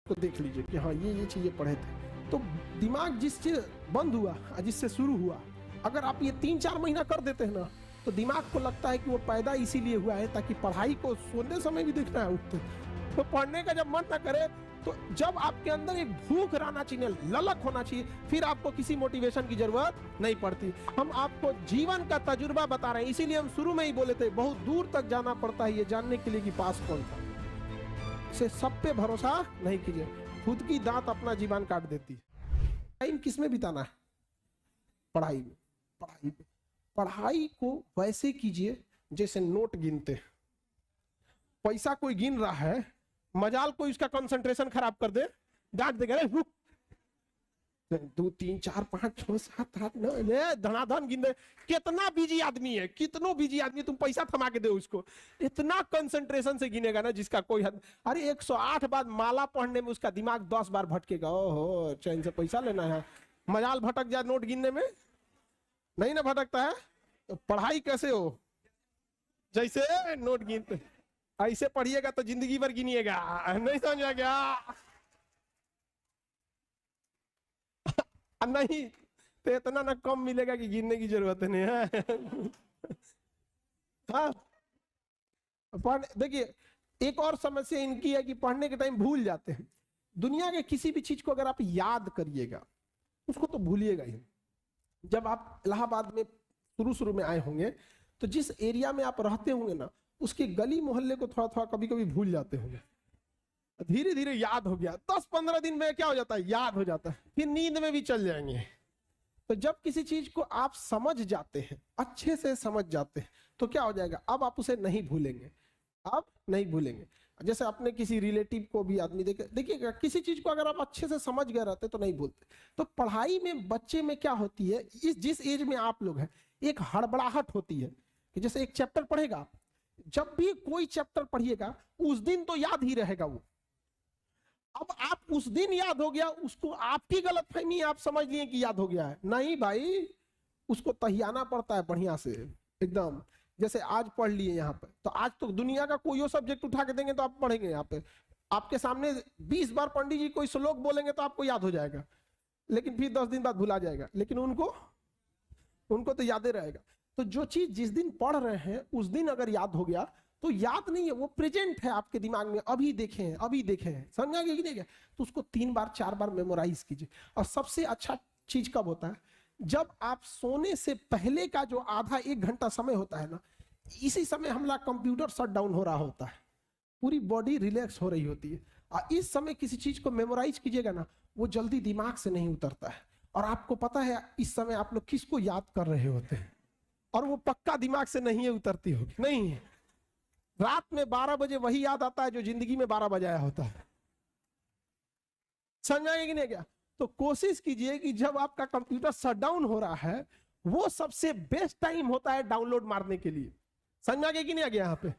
को देख लीजिए कि हाँ ये चीजें पढ़े थे। तो दिमाग जिससे बंद हुआ जिससे शुरू हुआ, अगर आप ये 3-4 महीना कर देते हैं ना, तो दिमाग को लगता है कि वो पैदा इसीलिए हुआ है ताकि पढ़ाई को सोने समय भी देखना है उठते। तो पढ़ने का जब मन ना करे, तो जब आपके अंदर एक भूख रहना चाहिए, ललक होना चाहिए, फिर आपको किसी मोटिवेशन की जरूरत नहीं पड़ती। हम आपको जीवन का तजुर्बा बता रहे हैं, इसीलिए हम शुरू में ही बोले थे बहुत दूर तक जाना पड़ता है ये जानने के लिए कि पास कौन था। से सब पे भरोसा नहीं कीजिए, खुद की दांत अपना जीवन काट देती है। टाइम किस में बिताना है? पढ़ाई में। पढ़ाई में पढ़ाई को वैसे कीजिए जैसे नोट गिनते हैं। पैसा कोई गिन रहा है, मजाल कोई उसका कंसंट्रेशन खराब कर दे, डांट देगा, 2 3 4 5 6 7 8 9 धनाधन गिन दे। कितना बिजी आदमी है, कितनो बिजी आदमी, तुम पैसा थमा के दो उसको, इतना कंसंट्रेशन से गिनेगा ना जिसका कोई हद। अरे 108 बार माला पढ़ने में उसका दिमाग 10 बार भटकेगा। ओहो, चैन से पैसा लेना है, मजाल भटक जाए नोट गिनने में, नहीं ना भटकता है। तो पढ़ाई कैसे हो? जैसे नोट गिनते, ऐसे पढ़िएगा तो जिंदगी भर गिनिएगा, नहीं समझ आ गया? नहीं तो इतना ना कम मिलेगा कि गिनने की जरूरत नहीं है। हाँ, देखिए एक और समस्या इनकी है कि पढ़ने के टाइम भूल जाते हैं। दुनिया के किसी भी चीज को अगर आप याद करिएगा, उसको तो भूलिएगा ही। जब आप इलाहाबाद में शुरू में आए होंगे, तो जिस एरिया में आप रहते होंगे ना, उसके गली मोहल्ले को थोड़ा थोड़ा कभी कभी भूल जाते होंगे। धीरे धीरे याद हो गया, 10-15 दिन में क्या हो जाता है, याद हो जाता है, फिर नींद में भी चल जाएंगे। तो जब किसी चीज को आप समझ जाते हैं, अच्छे से समझ जाते हैं, तो क्या हो जाएगा, अब आप उसे नहीं भूलेंगे, अब नहीं भूलेंगे। जैसे अपने किसी रिलेटिव को भी आदमी देखिएगा, किसी चीज को अगर आप अच्छे से समझ गए रहते तो नहीं भूलते। तो पढ़ाई में बच्चे में क्या होती है, जिस एज में आप लोग हैं, एक हड़बड़ाहट होती है कि जैसे एक चैप्टर पढ़ेगा, जब भी कोई चैप्टर पढ़िएगा उस दिन तो याद ही रहेगा वो। अब आप उस दिन याद हो गया, उसको आपकी गलतफहमी, आप समझ लिए कि याद हो गया है, नहीं भाई, उसको तहियाना पड़ता है बढ़िया से एकदम। जैसे आज पढ़ लिए यहाँ पे, तो आज तो दुनिया का कोई सब्जेक्ट उठा के देंगे तो आप पढ़ेंगे। यहाँ पे आपके सामने 20 बार पंडित जी कोई श्लोक बोलेंगे तो आपको याद हो जाएगा, लेकिन फिर 10 दिन बाद भुला जाएगा, लेकिन उनको तो याद ही रहेगा। तो जो चीज जिस दिन पढ़ रहे हैं उस दिन अगर याद हो गया तो याद नहीं है, वो प्रेजेंट है आपके दिमाग में, अभी देखे हैं, समझा कि नहीं? तो उसको 3 बार 4 बार मेमोराइज कीजिए। और सबसे अच्छा चीज कब होता है, जब आप सोने से पहले का जो आधा 1 घंटा समय होता है ना, इसी समय हमारा कंप्यूटर शट डाउन हो रहा होता है, पूरी बॉडी रिलैक्स हो रही होती है। और इस समय किसी चीज को मेमोराइज कीजिएगा ना, वो जल्दी दिमाग से नहीं उतरता है। और आपको पता है इस समय आप लोग किसको याद कर रहे होते हैं, और वो पक्का दिमाग से नहीं उतरती होगी, नहीं है। रात में 12 बजे वही याद आता है जो जिंदगी में 12 बजाया होता है, समझाएंगे कि नहीं क्या? तो कोशिश कीजिए कि जब आपका कंप्यूटर शटडाउन हो रहा है, वो सबसे बेस्ट टाइम होता है डाउनलोड मारने के लिए, समझ गए कि नहीं आ गया? यहाँ पे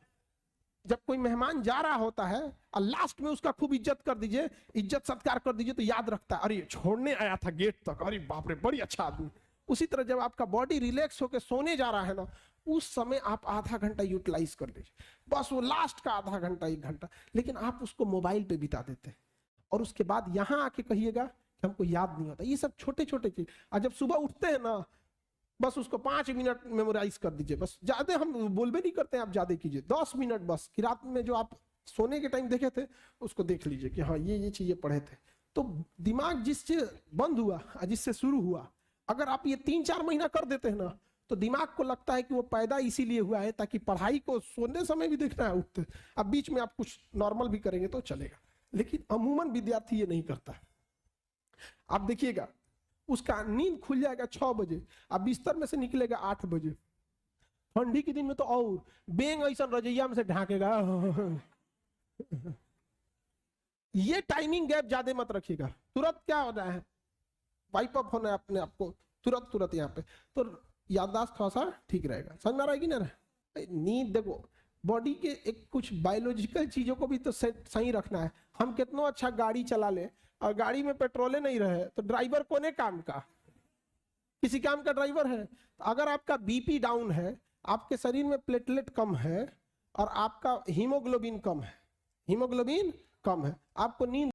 जब कोई मेहमान जा रहा होता है और लास्ट में उसका खूब इज्जत कर दीजिए, इज्जत सत्कार कर दीजिए, तो याद रखता है, अरे छोड़ने आया था गेट तक, अरे बाप रे बड़ी अच्छा आदमी। उसी तरह जब आपका बॉडी रिलैक्स होकर सोने जा रहा है ना, उस समय आप आधा घंटा यूटिलाइज कर लीजिए, बस वो लास्ट का आधा घंटा 1 घंटा। लेकिन आप उसको मोबाइल पे बिता देते हैं, और उसके बाद यहाँ आके कहिएगा कि हमको याद नहीं होता। ये सब छोटे छोटे चीज। और जब सुबह उठते हैं ना, बस उसको 5 मिनट मेमोराइज कर दीजिए, बस ज्यादा हम बोलबे नहीं करते हैं, आप ज्यादा कीजिए, 10 मिनट बस, कि रात में जो आप सोने के टाइम देखे थे उसको देख लीजिए कि हाँ ये चीजें पढ़े थे। तो दिमाग जिससे बंद हुआ जिससे शुरू हुआ, अगर आप ये 3-4 महीना कर देते हैं ना, तो दिमाग को लगता है कि वो पैदा इसीलिए हुआ है ताकि पढ़ाई को सोने समय भी देखना है उठते। अब बीच में आप कुछ नॉर्मल भी करेंगे तो चलेगा, लेकिन अमूमन विद्यार्थी ये नहीं करता। आप देखिएगा, उसका नींद खुल जाएगा 6 बजे, अब बिस्तर में से निकलेगा 8 बजे। ठंडी के दिन में तो और बेंग ऐसा रजैया में से ढाकेगा। ये टाइमिंग गैप ज्यादा मत रखिएगा, तुरंत क्या हो रहा है, वाइप अप होना है अपने आप को तुरंत यहाँ पे, तो याददाश्त थोड़ा सा ठीक रहेगा। समझ में आ रहा है कि ना? नींद देखो, बॉडी के एक कुछ बायोलॉजिकल चीजों को भी तो सही रखना है। हम कितना अच्छा गाड़ी चला ले और गाड़ी में पेट्रोले नहीं रहे, तो ड्राइवर कोने काम का, किसी काम का ड्राइवर है। तो अगर आपका बीपी डाउन है, आपके शरीर में प्लेटलेट कम है और आपका हीमोग्लोबिन कम है, आपको नींद